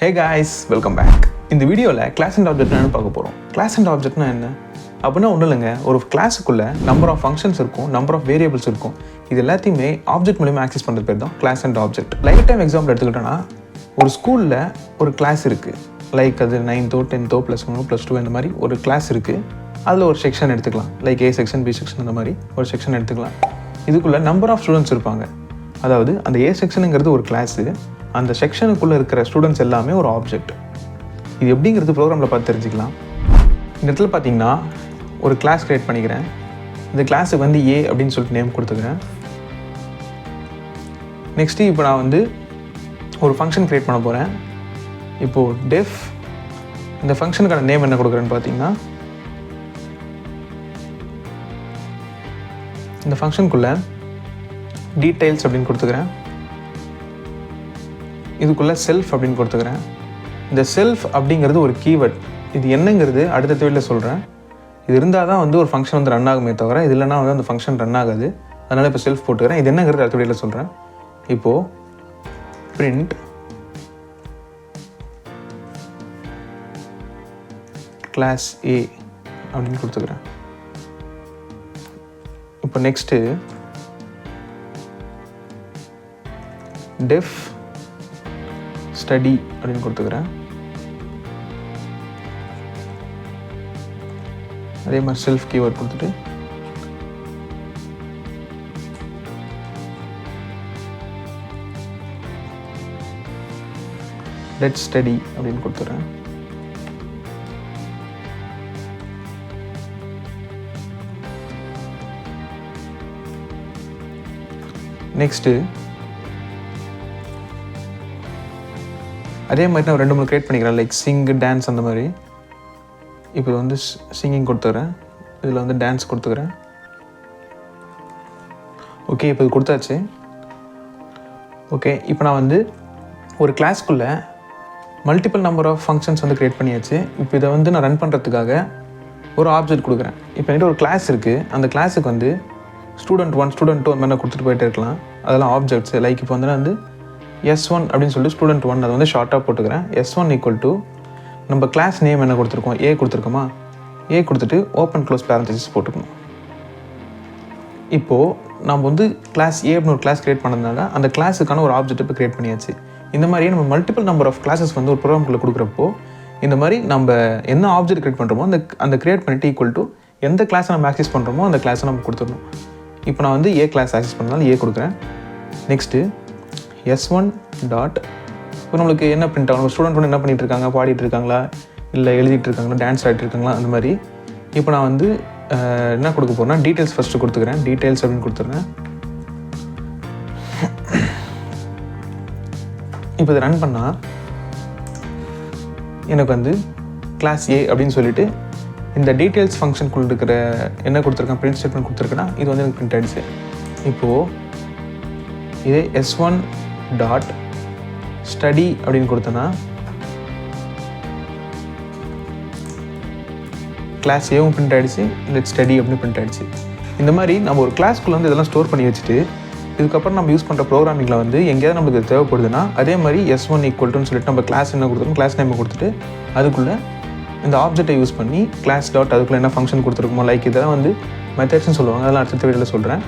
Hey guys, welcome back. இந்த வீடியோவில் class and ஆப்ஜெக்ட்னா என்ன பார்க்க போகிறோம். கிளாஸ் அண்ட் ஆப்ஜெக்ட்னா என்ன அப்படின்னா ஒன்றும் இல்லைங்க, ஒரு கிளாஸுக்குள்ளே நம்பர் ஆஃப் ஃபங்க்ஷன்ஸ் இருக்கும், நம்பர் ஆஃப் வேரியபிள்ஸ் இருக்கும். இது எல்லாத்தையுமே ஆப்ஜெக்ட் மூலியமாக ஆக்சஸ் பண்ணுறது பேர் தான் class and object. Life time example எடுத்துக்கிட்டோன்னா, ஒரு ஸ்கூலில் ஒரு கிளாஸ் இருக்குது. லைக் அது 9th 10th +1 +2 இந்த மாதிரி ஒரு கிளாஸ் இருக்குது. அதில் ஒரு செக்ஷன் எடுத்துக்கலாம். Like A section, B section இந்த மாதிரி ஒரு செக்ஷன் எடுத்துக்கலாம். இதுக்குள்ளே நம்பர் ஆஃப் ஸ்டூடெண்ட்ஸ் இருப்பாங்க. அதாவது அந்த A செக்ஷனுங்கிறது ஒரு கிளாஸு, அந்த செக்ஷனுக்குள்ளே இருக்கிற ஸ்டூடெண்ட்ஸ் எல்லாமே ஒரு ஆப்ஜெக்ட். இது எப்படிங்கிறது ப்ரோக்ராமில் பார்த்து தெரிஞ்சுக்கலாம். இந்த இடத்துல பார்த்தீங்கன்னா ஒரு கிளாஸ் க்ரியேட் பண்ணிக்கிறேன். இந்த கிளாஸுக்கு வந்து A அப்படின்னு சொல்லிட்டு நேம் கொடுத்துக்கிறேன். நெக்ஸ்ட்டு இப்போ நான் வந்து ஒரு ஃபங்க்ஷன் க்ரியேட் பண்ண போகிறேன். இப்போது டெஃப் இந்த ஃபங்க்ஷனுக்கான நேம் என்ன கொடுக்குறேன்னு பார்த்தீங்கன்னா, இந்த ஃபங்க்ஷனுக்குள்ளே டீட்டெயில்ஸ் அப்படின்னு கொடுத்துக்கிறேன். இதுக்குள்ளே செல்ஃப் அப்படின்னு கொடுத்துக்கிறேன். இந்த செல்ஃப் அப்படிங்கிறது ஒரு கீவேர்ட். இது என்னங்கிறது அடுத்த வீடியோவில் சொல்கிறேன். இது இருந்தால் தான் வந்து ஒரு ஃபங்க்ஷன் வந்து ரன் ஆகுமே தவிர, இது இல்லைனா வந்து அந்த ஃபங்க்ஷன் ரன் ஆகாது. அதனால் இப்போ செல்ஃப் போட்டுக்கிறேன். இது என்னங்கிறது அடுத்த வீடியோவில் சொல்கிறேன். இப்போது பிரிண்ட் கிளாஸ் A அப்படின்னு கொடுத்துக்கிறேன். இப்போ நெக்ஸ்ட்டு டெஃப் ஸ்டடி அப்படின்னு கொடுத்துக்கிறேன். அதே மாதிரி செல்ஃப் கீவேர்ட் கொடுத்துட்டு லெட் ஸ்டடி அப்படின்னு கொடுத்துக்கிறேன். நெக்ஸ்ட்டு அதே மாதிரி நான் 2-3 க்ரியேட் பண்ணிக்கிறேன். லைக் சிங், டான்ஸ் அந்த மாதிரி. இப்போ வந்து சிங்கிங் கொடுத்துக்கிறேன். இதில் வந்து டான்ஸ் கொடுத்துக்கிறேன். ஓகே, இப்போ இது கொடுத்தாச்சு. ஓகே, இப்போ நான் வந்து ஒரு கிளாஸ்க்குள்ளே மல்டிபிள் நம்பர் ஆஃப் ஃபங்க்ஷன்ஸ் வந்து க்ரியேட் பண்ணியாச்சு. இப்போ இதை வந்து நான் ரன் பண்ணுறதுக்காக ஒரு ஆப்ஜெக்ட் கொடுக்குறேன். இப்போ என்கிட்ட ஒரு கிளாஸ் இருக்குது. அந்த கிளாஸுக்கு வந்து ஸ்டூடெண்ட் 1, ஸ்டூடெண்ட் 2 அந்த மாதிரி நான் கொடுத்துட்டு போயிட்டே இருக்கலாம். அதெல்லாம் ஆப்ஜெக்ட்ஸ். லைக் இப்போ வந்து நான் வந்து S1 அப்படின்னு சொல்லிட்டு ஸ்டூடெண்ட் 1 அதை வந்து ஷார்ட்டாக போட்டுக்கிறேன். S1 = நம்ம கிளாஸ் நேம் என்ன கொடுத்துருக்கோம், A கொடுத்துருக்கோமா, A கொடுத்துட்டு ஓப்பன் க்ளோஸ் பேரந்தசிஸ் போட்டுக்கணும். இப்போது நம்ம வந்து கிளாஸ் A அப்படின்னு ஒரு கிளாஸ் க்ரியேட் பண்ணதுனால அந்த கிளாஸுக்கான ஒரு ஆப்ஜெக்ட் இப்போ க்ரியேட் பண்ணியாச்சு. இந்த மாதிரியே நம்ம மல்டிபிள் நம்பர் ஆஃப் கிளாஸஸ் வந்து ஒரு ப்ரோக்ராம்குள்ளே கொடுக்குறப்போ இந்த மாதிரி நம்ம என்ன ஆப்ஜெக்ட் க்ரியேட் பண்ணுறோமோ அந்த க்ரியேட் பண்ணிட்டு ஈக்குவல் டு எந்த கிளாஸை நம்ம ஆக்சஸ் பண்ணுறோமோ அந்த கிளாஸை நம்ம கொடுத்துடணும். இப்போ நான் வந்து A கிளாஸ் ஆக்சஸ் பண்ணதால் A கொடுக்குறேன். நெக்ஸ்ட்டு S1 டாட் இப்போ நம்மளுக்கு என்ன பிரிண்ட் ஆகும், ஸ்டூடெண்ட் வந்து என்ன பண்ணிகிட்டு இருக்காங்க, பாடிட்டு இருக்காங்களா, இல்லை எழுதிட்டு இருக்காங்களா, டான்ஸ் ஆகிட்டு இருக்காங்களா, அந்த மாதிரி. இப்போ நான் வந்து என்ன கொடுக்க போகிறேன்னா டீட்டெயில்ஸ் ஃபஸ்ட்டு கொடுத்துக்கிறேன். டீட்டெயில்ஸ் அப்படின்னு கொடுத்துட்றேன். இப்போ இதை ரன் பண்ணால் எனக்கு வந்து கிளாஸ் A அப்படின்னு சொல்லிட்டு இந்த டீட்டெயில்ஸ் ஃபங்க்ஷனுக்குள்ள இருக்கிற என்ன கொடுத்துருக்கேன், பிரிண்ட் ஸ்டேட்மெண்ட் கொடுத்துருக்கேன்னா இது வந்து எனக்கு பிரிண்ட் ஆகிடுச்சு. இப்போது இதே S1 டாட் ஸ்டடி அப்படின்னு கொடுத்தோன்னா கிளாஸ் ஏவும் பிரிண்ட் ஆகிடுச்சு, லெட் ஸ்டடி அப்படின்னு பிரிண்ட் ஆகிடுச்சு. இந்த மாதிரி நம்ம ஒரு கிளாஸ்க்குள்ளே வந்து இதெல்லாம் ஸ்டோர் பண்ணி வச்சுட்டு இதுக்கப்புறம் நம்ம யூஸ் பண்ணுற ப்ரோக்ராமிங்கில் வந்து எங்கேயாவது நம்மளுக்கு தேவைப்படுதுன்னா அதே மாதிரி S1 = சொல்லிட்டு நம்ம கிளாஸ் என்ன கொடுத்துருக்கோம், கிளாஸ் நேம் கொடுத்துட்டு அதுக்குள்ளே இந்த ஆப்ஜெக்டை யூஸ் பண்ணி கிளாஸ் டாட் அதுக்குள்ளே என்ன ஃபங்க்ஷன் கொடுத்துருக்கோமோ, லைக் இதெல்லாம் வந்து மெத்தட்ஸ்னு சொல்லுவாங்க. அதெல்லாம் அடுத்த வீடியோவில் சொல்கிறேன்.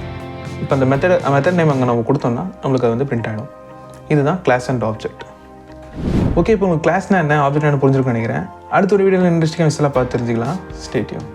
இப்போ அந்த மெத்தட் நேம் அங்கே நம்ம கொடுத்தோம்னா நம்மளுக்கு அது வந்து பிரிண்ட் ஆகிடும். இதுதான் கிளாஸ் அண்ட் ஆப்ஜெக்ட். ஓகே, இப்போ உங்களுக்கு கிளாஸ்னா என்ன, ஆப்ஜெக்ட் என்ன புரிஞ்சிருக்குன்னு நினைக்கிறேன். அடுத்த ஒரு வீடியோவில் இன்ட்ரெஸ்டிங்காக விஷயம்லாம் பார்த்து தெரிஞ்சுக்கலாம். Stay tune.